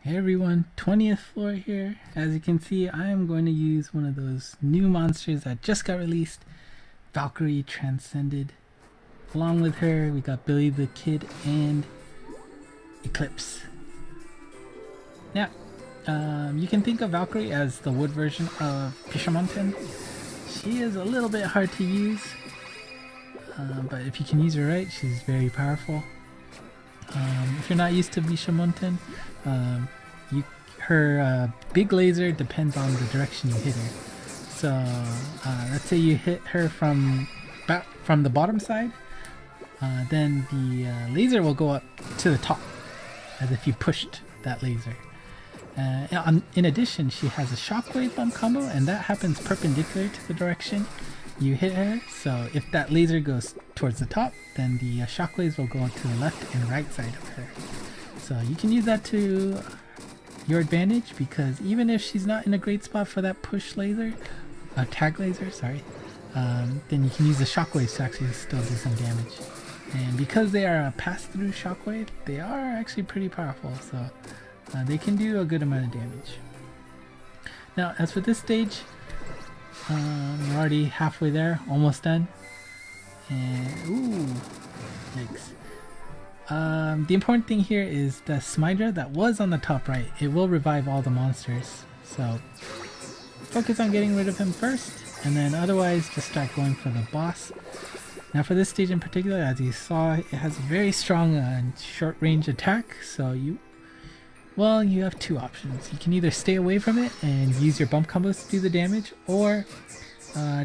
Hey everyone, 20th floor here. As you can see, I am going to use one of those new monsters that just got released, Valkyrie Transcended. Along with her, we got Billy the Kid and Eclipse. Now, you can think of Valkyrie as the wood version of Bishamonten. She is a little bit hard to use, but if you can use her right, she's very powerful. If you're not used to Bishamonten, her big laser depends on the direction you hit her. So let's say you hit her from the bottom side, then the laser will go up to the top, as if you pushed that laser. In addition, she has a shockwave bump combo, and that happens perpendicular to the direction you hit her. So if that laser goes towards the top, then the shockwaves will go to the left and right side of her. So you can use that to your advantage, because even if she's not in a great spot for that push laser, tag laser, sorry, then you can use the shockwaves to actually still do some damage. And because they are a pass-through shockwave, they are actually pretty powerful, so they can do a good amount of damage. Now, as for this stage, we're already halfway there, almost done. And ooh, yikes. The important thing here is the Smydra that was on the top right. It will revive all the monsters, so focus on getting rid of him first, and then otherwise just start going for the boss. Now for this stage in particular, as you saw, it has a very strong short range attack, so you have two options. You can either stay away from it and use your bump combos to do the damage, or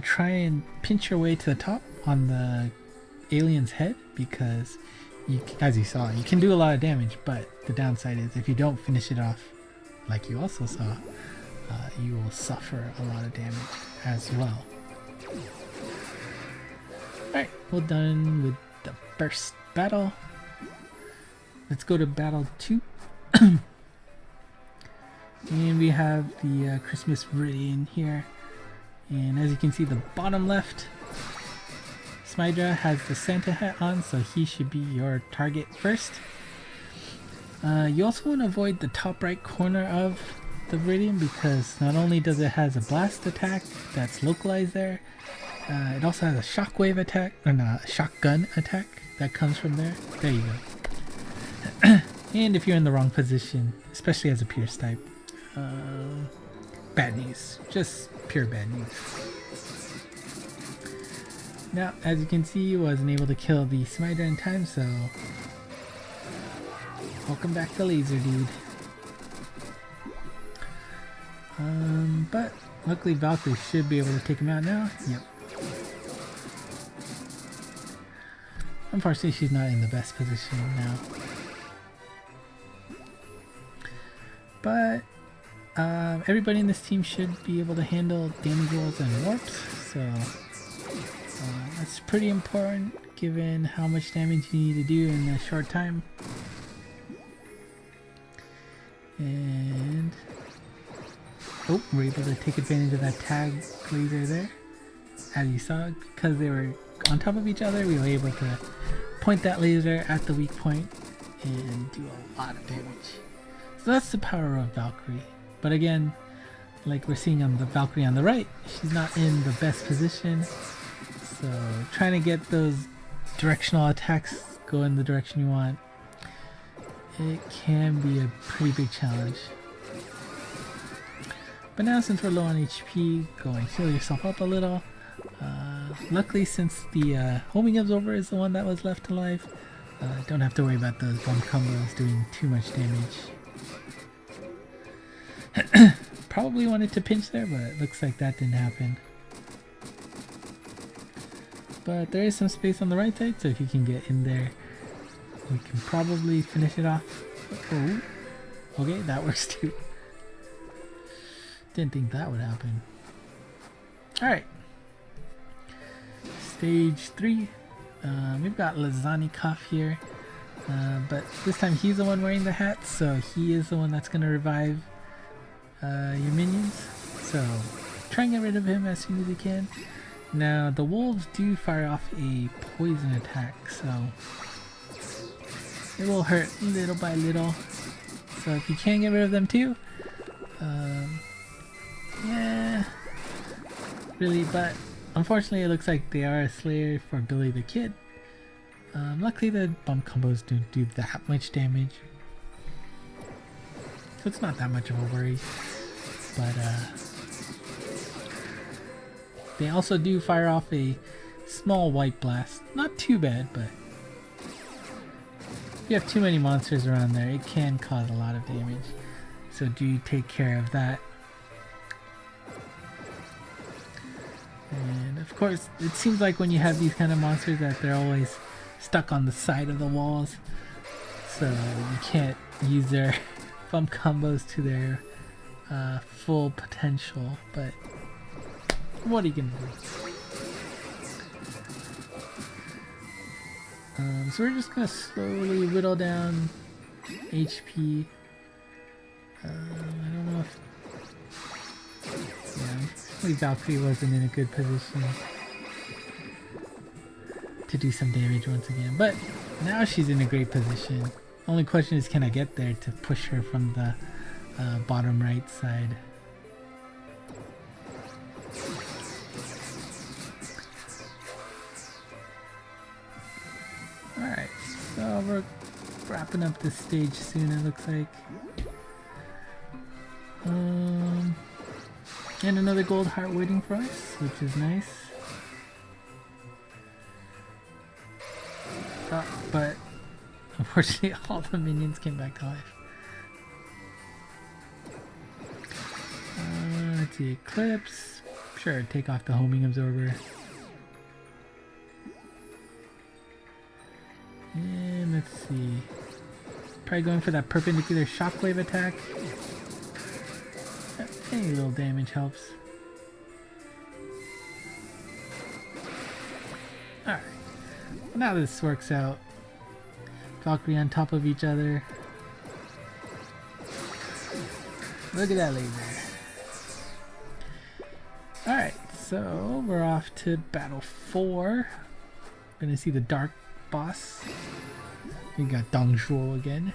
try and pinch your way to the top on the alien's head, because as you saw, you can do a lot of damage, but the downside is if you don't finish it off, like you also saw, you will suffer a lot of damage as well. Alright, we're done with the first battle. Let's go to battle 2. And we have the Christmas Viridian here. And as you can see, the bottom left, Smydra has the Santa hat on, so he should be your target first. You also want to avoid the top right corner of the Viridian, because not only does it has a blast attack that's localized there, it also has a shockwave attack, or not, a shotgun attack that comes from there. There you go. And if you're in the wrong position, especially as a Pierce type, bad news. Just pure bad news. Now, as you can see, wasn't able to kill the Smydra in time, so welcome back to Laser Dude. But luckily Valkyrie should be able to take him out now. Yep. Unfortunately, she's not in the best position now. But everybody in this team should be able to handle damage rolls and warps, so that's pretty important given how much damage you need to do in a short time. And oh, we're able to take advantage of that tag laser there. As you saw, because they were on top of each other, we were able to point that laser at the weak point and do a lot of damage. So that's the power of Valkyrie. But again, like we're seeing on the Valkyrie on the right, she's not in the best position. So trying to get those directional attacks go in the direction you want, it can be a pretty big challenge. But now, since we're low on HP, go and heal yourself up a little. Luckily, since the homing over is the one that was left alive, don't have to worry about those bomb combos doing too much damage. Probably wanted to pinch there, but it looks like that didn't happen. But there is some space on the right side, so if you can get in there, we can probably finish it off. Oh, okay, that works too. Didn't think that would happen. Alright. Stage 3. We've got Lasagna Cuff here. But this time he's the one wearing the hat, so he is the one that's going to revive your minions. So try and get rid of him as soon as you can. Now the wolves do fire off a poison attack, so it will hurt little by little. So if you can get rid of them too, yeah, really, but unfortunately it looks like they are a slayer for Billy the Kid. Luckily the bump combos don't do that much damage, so it's not that much of a worry, but they also do fire off a small white blast. Not too bad, but if you have too many monsters around there, it can cause a lot of damage, so do take care of that. And of course, it seems like when you have these kind of monsters that they're always stuck on the side of the walls, so you can't use their bump combos to their full potential, but what are you gonna do? So we're just gonna slowly whittle down HP. I don't know if... yeah, Valkyrie wasn't in a good position to do some damage once again, but now she's in a great position. Only question is, can I get there to push her from the bottom right side? Alright, so we're wrapping up this stage soon, it looks like. And another gold heart waiting for us, which is nice. But unfortunately all the minions came back to life. Let's see, Eclipse. Sure, take off the homing absorber. And let's see. Probably going for that perpendicular shockwave attack. Any little damage helps. Alright. Well, now this works out. Valkyrie on top of each other. Look at that laser. Alright, so we're off to battle 4. Gonna see the dark boss. We got Dong Zhuo again.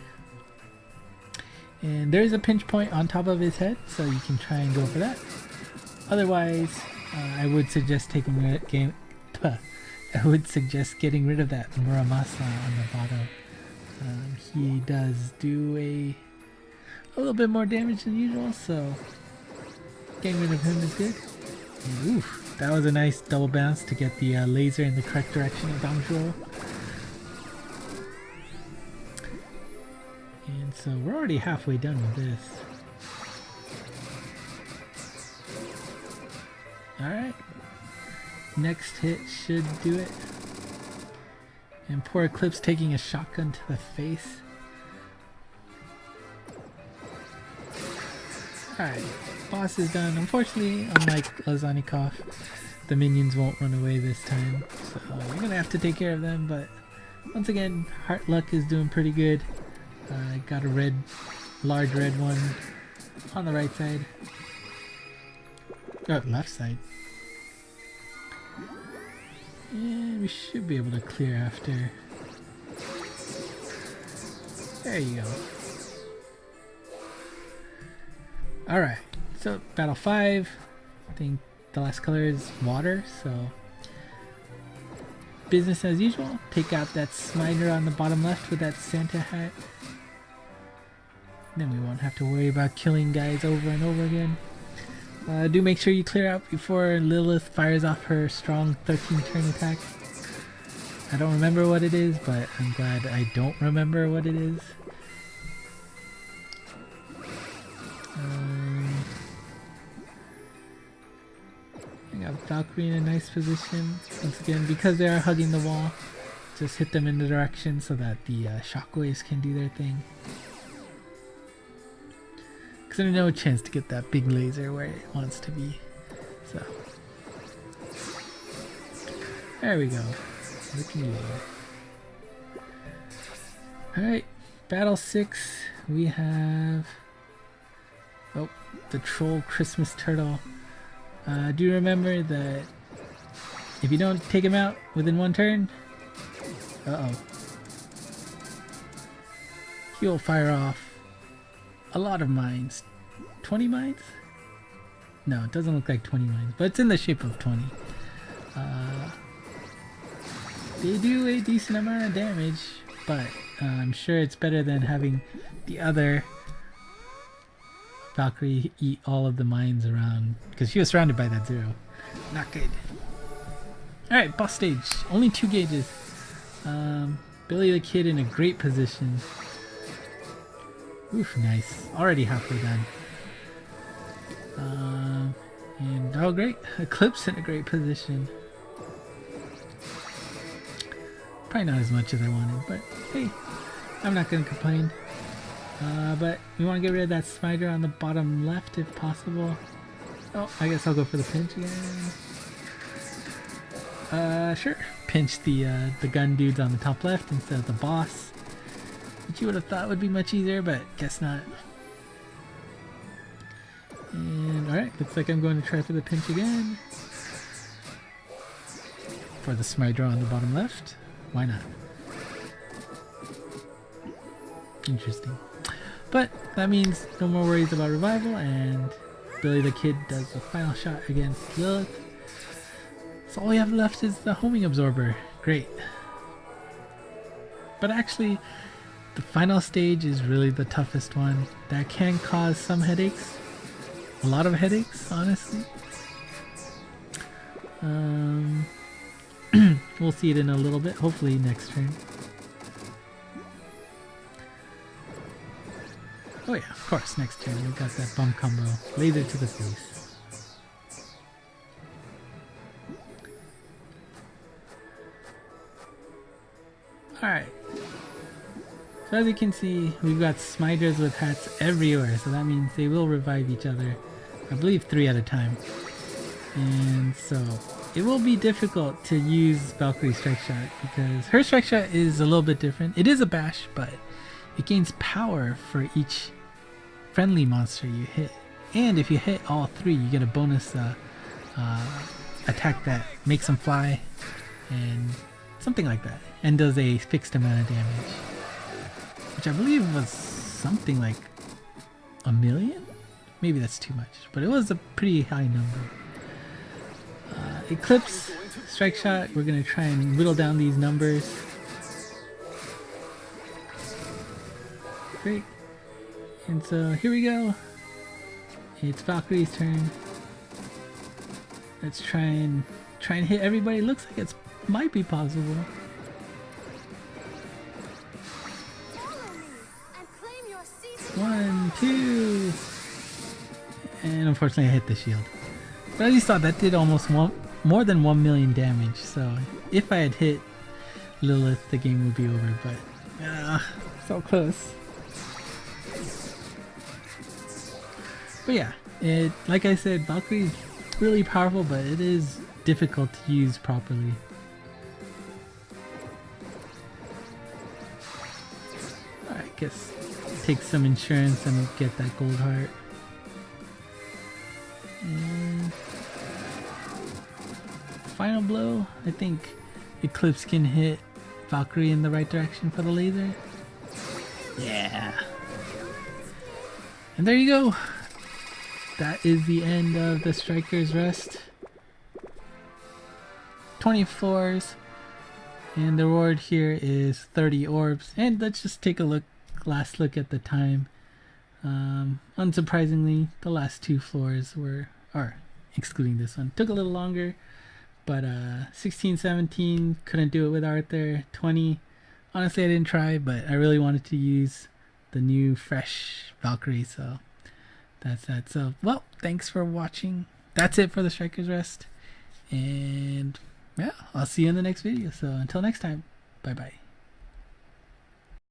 And there's a pinch point on top of his head, so you can try and go for that. Otherwise, I would suggest getting rid of that Muramasa on the bottom. He does do a little bit more damage than usual, so getting rid of him is good. And, oof, that was a nice double bounce to get the laser in the correct direction of Dong Zhuo. And so we're already halfway done with this. Alright. Next hit should do it. And poor Eclipse taking a shotgun to the face. Alright, boss is done. Unfortunately, unlike Lazanikov, the minions won't run away this time. So we're gonna have to take care of them, but once again, Heart Luck is doing pretty good. I got a large red one on the right side. Oh, left side. And we should be able to clear after. There you go. Alright, so battle 5. I think the last color is water, so business as usual. Take out that Smiter on the bottom left with that Santa hat. Then we won't have to worry about killing guys over and over again. Do make sure you clear out before Lilith fires off her strong 13-turn attack. I don't remember what it is, but I'm glad I don't remember what it is. I got Valkyrie in a nice position. Once again, because they are hugging the wall, just hit them in the direction so that the shockwaves can do their thing. Because there's no chance to get that big laser where it wants to be. So there we go. Looking good. Alright, battle 6. We have the troll Christmas turtle. Do remember that if you don't take him out within one turn, he will fire off a lot of mines. 20 mines? No, it doesn't look like 20 mines, but it's in the shape of 20. They do a decent amount of damage, but I'm sure it's better than having the other Valkyrie eat all of the mines around, because she was surrounded by that 0. Not good. Alright, boss stage. Only 2 gauges. Billy the Kid in a great position. Oof, nice. Already halfway done. And oh great, Eclipse in a great position. Probably not as much as I wanted, but hey, I'm not gonna complain. But we want to get rid of that spider on the bottom left if possible. Oh, I guess I'll go for the pinch again. Sure. Pinch the gun dudes on the top left instead of the boss, which you would have thought would be much easier, but guess not. And alright, looks like I'm going to try for the pinch again. For the spider on the bottom left. Why not? Interesting. But that means no more worries about revival, and Billy the Kid does the final shot against Lilith. So all we have left is the homing absorber. Great. But actually, the final stage is really the toughest one. That can cause some headaches. A lot of headaches, honestly. We'll see it in a little bit, hopefully next turn. Oh yeah, of course, next turn we got that bump combo. Laser to the face. Alright. So as you can see, we've got Smiders with hats everywhere, so that means they will revive each other. I believe 3 at a time. And so it will be difficult to use Valkyrie's Strike Shot because her Strike Shot is a little bit different. It is a bash, but it gains power for each friendly monster you hit. And if you hit all 3, you get a bonus attack that makes them fly and something like that. And does a fixed amount of damage. Which I believe was something like 1,000,000? Maybe that's too much, but it was a pretty high number. Eclipse, Strike Shot, we're going to try and whittle down these numbers. Great. And so here we go. It's Valkyrie's turn. Let's try and hit everybody. Looks like it might be possible. One, two, and unfortunately I hit the shield. But as you saw, that did almost more than 1,000,000 damage. So if I had hit Lilith, the game would be over. But so close. But yeah, like I said, Valkyrie is really powerful, but it is difficult to use properly. I guess take some insurance and get that gold heart. And final blow, I think Eclipse can hit Valkyrie in the right direction for the laser. Yeah. And there you go. That is the end of the Striker's Rest. 20 floors. And the reward here is 30 orbs. And let's just take a last look at the time. Unsurprisingly, the last 2 floors excluding this one, took a little longer. But 16, 17, couldn't do it with Arthur. 20, honestly I didn't try, but I really wanted to use the new fresh Valkyrie, so that's that. So, well, thanks for watching. That's it for the Striker's Rest. And yeah, I'll see you in the next video. So until next time, bye bye.